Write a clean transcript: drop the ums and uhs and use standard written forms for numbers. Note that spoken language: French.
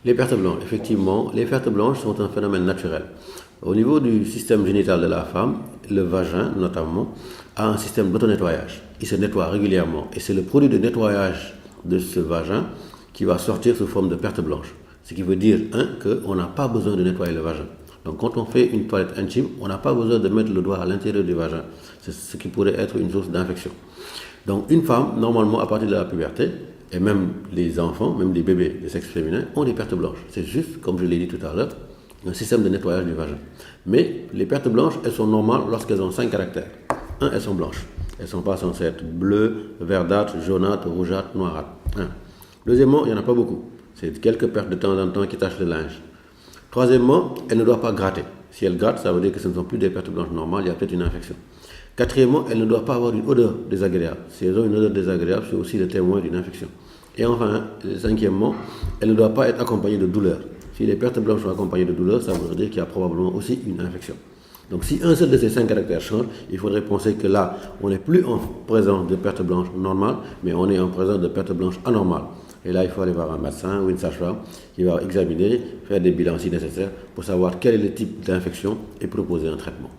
Les pertes blanches, effectivement, les pertes blanches sont un phénomène naturel. Au niveau du système génital de la femme, le vagin notamment, a un système d'auto-nettoyage. Il se nettoie régulièrement et c'est le produit de nettoyage de ce vagin qui va sortir sous forme de pertes blanches. Ce qui veut dire, qu'on n'a pas besoin de nettoyer le vagin. Donc quand on fait une toilette intime, on n'a pas besoin de mettre le doigt à l'intérieur du vagin. C'est ce qui pourrait être une source d'infection. Donc une femme, normalement à partir de la puberté, et même les enfants, même les bébés de sexe féminin, ont des pertes blanches. C'est juste, comme je l'ai dit tout à l'heure, un système de nettoyage du vagin. Mais les pertes blanches, elles sont normales lorsqu'elles ont 5 caractères. Elles sont blanches. Elles ne sont pas censées être bleues, verdâtres, jaunâtres, rougeâtres, noirâtres. Deuxièmement, il n'y en a pas beaucoup. C'est quelques pertes de temps en temps qui tachent le linge. Troisièmement, elles ne doivent pas gratter. Si elles grattent, ça veut dire que ce ne sont plus des pertes blanches normales, il y a peut-être une infection. Quatrièmement, elles ne doivent pas avoir une odeur désagréable. Si elles ont une odeur désagréable, c'est aussi le témoin d'une infection. Et enfin, cinquièmement, elles ne doivent pas être accompagnées de douleur. Si les pertes blanches sont accompagnées de douleur, ça veut dire qu'il y a probablement aussi une infection. Donc si un seul de ces 5 caractères change, il faudrait penser que là, on n'est plus en présence de pertes blanches normales, mais on est en présence de pertes blanches anormales. Et là, il faut aller voir un médecin ou une sage-femme qui va examiner, faire des bilans si nécessaire pour savoir quel est le type d'infection et proposer un traitement.